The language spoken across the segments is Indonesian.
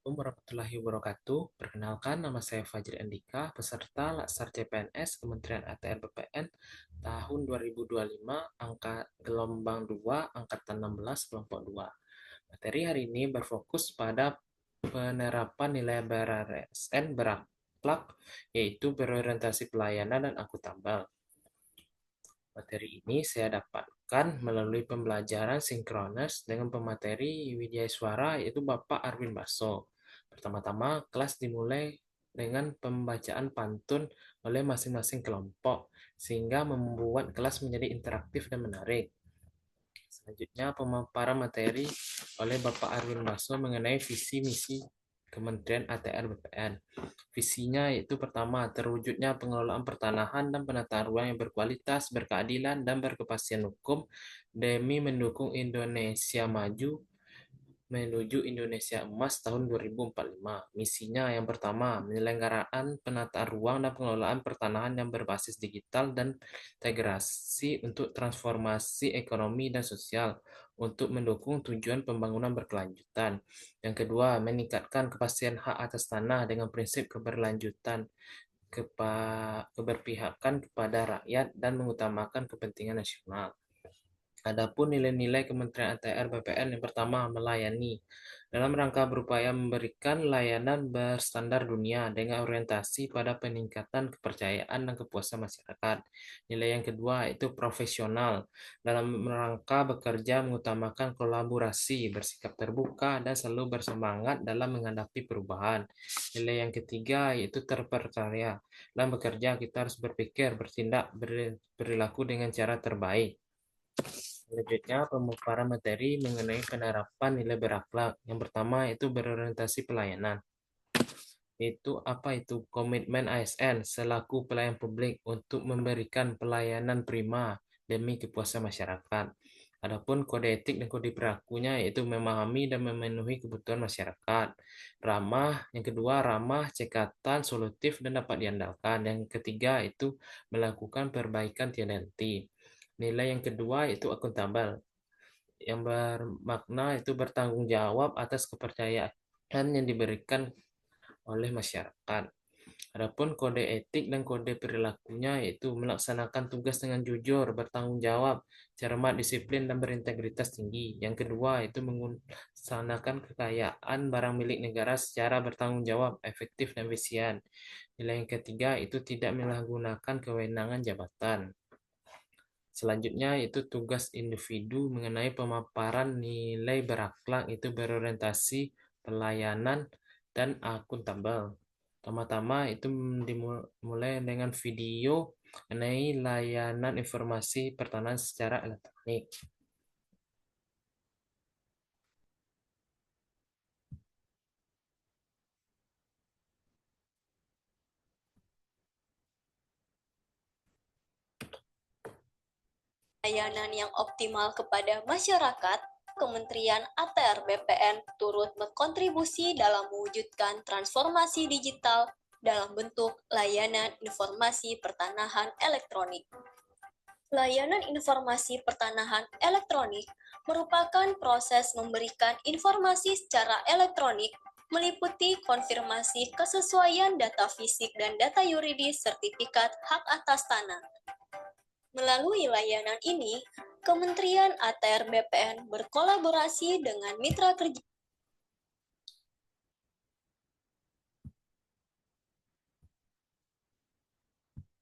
Assalamualaikum warahmatullahi wabarakatuh. Perkenalkan, nama saya Fajri Andika, peserta Laksar CPNS Kementerian ATR BPN tahun 2025, angka gelombang 2, angkatan 16, kelompok 2. Materi hari ini berfokus pada penerapan nilai BRSN berakhlak, yaitu berorientasi pelayanan dan akuntabel. Materi ini saya dapatkan melalui pembelajaran sinkronis dengan pemateri Widya Suara, yaitu Bapak Arwin Baso. Pertama-tama, kelas dimulai dengan pembacaan pantun oleh masing-masing kelompok, sehingga membuat kelas menjadi interaktif dan menarik. Selanjutnya, pemaparan materi oleh Bapak Arwin Baso mengenai visi misi Kementerian ATR BPN. Visinya yaitu pertama, terwujudnya pengelolaan pertanahan dan penataan ruang yang berkualitas, berkeadilan, dan berkepastian hukum demi mendukung Indonesia maju menuju Indonesia Emas tahun 2045. Misinya yang pertama, penyelenggaraan penataan ruang dan pengelolaan pertanahan yang berbasis digital dan integrasi untuk transformasi ekonomi dan sosial untuk mendukung tujuan pembangunan berkelanjutan. Yang kedua, meningkatkan kepastian hak atas tanah dengan prinsip keberlanjutan, keberpihakan kepada rakyat dan mengutamakan kepentingan nasional. Adapun nilai-nilai Kementerian ATR BPN yang pertama, melayani. Dalam rangka berupaya memberikan layanan berstandar dunia dengan orientasi pada peningkatan kepercayaan dan kepuasan masyarakat. Nilai yang kedua itu profesional. Dalam rangka bekerja mengutamakan kolaborasi, bersikap terbuka, dan selalu bersemangat dalam menghadapi perubahan. Nilai yang ketiga yaitu terpercaya. Dalam bekerja kita harus berpikir, bertindak, berlaku dengan cara terbaik. Selanjutnya, pemaparan materi mengenai penerapan nilai berakhlak. Yang pertama itu berorientasi pelayanan. Itu apa itu? Komitmen ASN selaku pelayan publik untuk memberikan pelayanan prima demi kepuasan masyarakat. Adapun kode etik dan kode perilakunya yaitu memahami dan memenuhi kebutuhan masyarakat. Ramah, yang kedua ramah, cekatan, solutif, dan dapat diandalkan. Yang ketiga itu melakukan perbaikan tiada henti. Nilai yang kedua itu akuntabel, yang bermakna itu bertanggung jawab atas kepercayaan yang diberikan oleh masyarakat. Adapun kode etik dan kode perilakunya yaitu melaksanakan tugas dengan jujur, bertanggung jawab, cermat, disiplin, dan berintegritas tinggi. Yang kedua itu melaksanakan kekayaan barang milik negara secara bertanggung jawab, efektif, dan efisien. Nilai yang ketiga itu tidak menyalahgunakan kewenangan jabatan. Selanjutnya itu tugas individu mengenai pemaparan nilai berakhlak itu berorientasi pelayanan dan akuntabel. Pertama-tama itu dimulai dengan video mengenai layanan informasi pertanahan secara elektronik. Layanan yang optimal kepada masyarakat, Kementerian ATR BPN turut berkontribusi dalam mewujudkan transformasi digital dalam bentuk layanan informasi pertanahan elektronik. Layanan informasi pertanahan elektronik merupakan proses memberikan informasi secara elektronik meliputi konfirmasi kesesuaian data fisik dan data yuridis sertifikat hak atas tanah. Melalui layanan ini, Kementerian ATR BPN berkolaborasi dengan mitra kerja.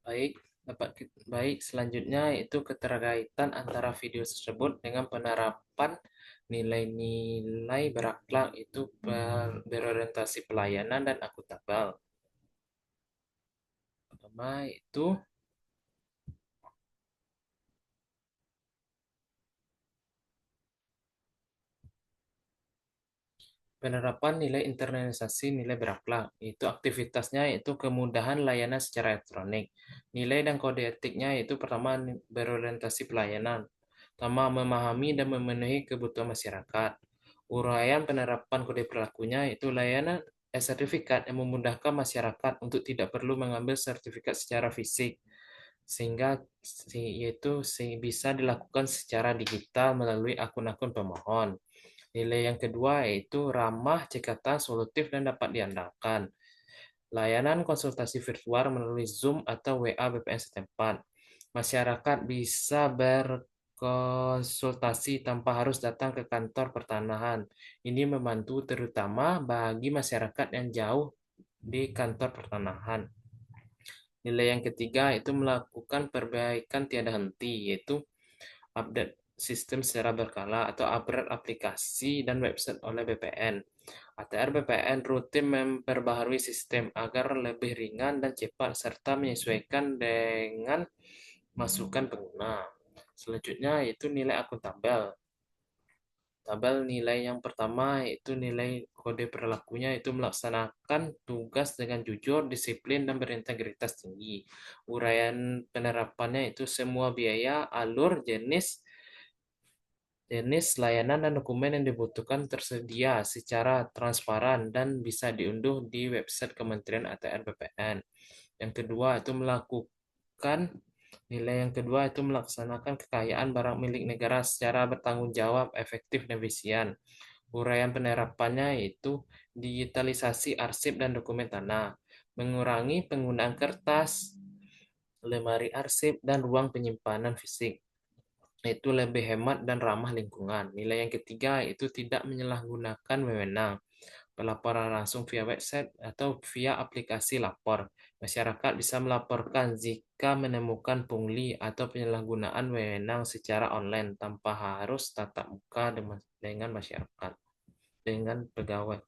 Baik, selanjutnya itu keterkaitan antara video tersebut dengan penerapan nilai-nilai berakhlak itu berorientasi pelayanan dan akuntabel. Pertama itu penerapan nilai internalisasi nilai berakhlak. Itu aktivitasnya yaitu kemudahan layanan secara elektronik. Nilai dan kode etiknya yaitu pertama berorientasi pelayanan. Pertama, memahami dan memenuhi kebutuhan masyarakat. Uraian penerapan kode perilakunya yaitu layanan sertifikat yang memudahkan masyarakat untuk tidak perlu mengambil sertifikat secara fisik, sehingga yaitu bisa dilakukan secara digital melalui akun-akun pemohon. Nilai yang kedua yaitu ramah, cekatan, solutif, dan dapat diandalkan. Layanan konsultasi virtual melalui Zoom atau WA BPN setempat. Masyarakat bisa berkonsultasi tanpa harus datang ke kantor pertanahan. Ini membantu terutama bagi masyarakat yang jauh di kantor pertanahan. Nilai yang ketiga itu melakukan perbaikan tiada henti, yaitu update sistem secara berkala atau upgrade aplikasi dan website oleh BPN. ATR BPN rutin memperbaharui sistem agar lebih ringan dan cepat serta menyesuaikan dengan masukan pengguna. Selanjutnya itu nilai akuntabel. Tabel nilai yang pertama itu nilai kode perilakunya itu melaksanakan tugas dengan jujur, disiplin, dan berintegritas tinggi. Uraian penerapannya itu semua biaya, alur, jenis layanan dan dokumen yang dibutuhkan tersedia secara transparan dan bisa diunduh di website Kementerian ATR BPN. Yang kedua itu melakukan Nilai yang kedua itu melaksanakan kekayaan barang milik negara secara bertanggung jawab, efektif, dan efisien. Uraian penerapannya yaitu digitalisasi arsip dan dokumen tanah, mengurangi penggunaan kertas, lemari arsip, dan ruang penyimpanan fisik. Itu lebih hemat dan ramah lingkungan. Nilai yang ketiga itu tidak menyalahgunakan wewenang. Pelaporan langsung via website atau via aplikasi lapor. Masyarakat bisa melaporkan jika menemukan pungli atau penyalahgunaan wewenang secara online tanpa harus tatap muka dengan masyarakat, dengan pegawai.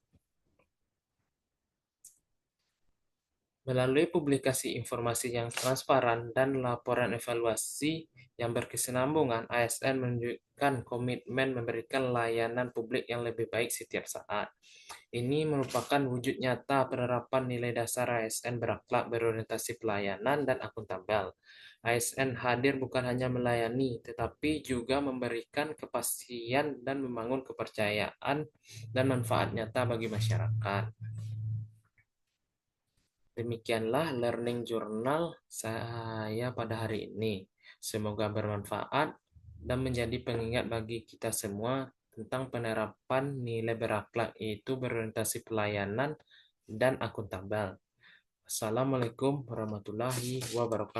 Melalui publikasi informasi yang transparan dan laporan evaluasi yang berkesinambungan, ASN menunjukkan komitmen memberikan layanan publik yang lebih baik setiap saat. Ini merupakan wujud nyata penerapan nilai dasar ASN berakhlak, berorientasi pelayanan, dan akuntabel. ASN hadir bukan hanya melayani, tetapi juga memberikan kepastian dan membangun kepercayaan dan manfaat nyata bagi masyarakat. Demikianlah learning journal saya pada hari ini. Semoga bermanfaat dan menjadi pengingat bagi kita semua tentang penerapan nilai berakhlak, yaitu berorientasi pelayanan dan akuntabel. Assalamualaikum warahmatullahi wabarakatuh.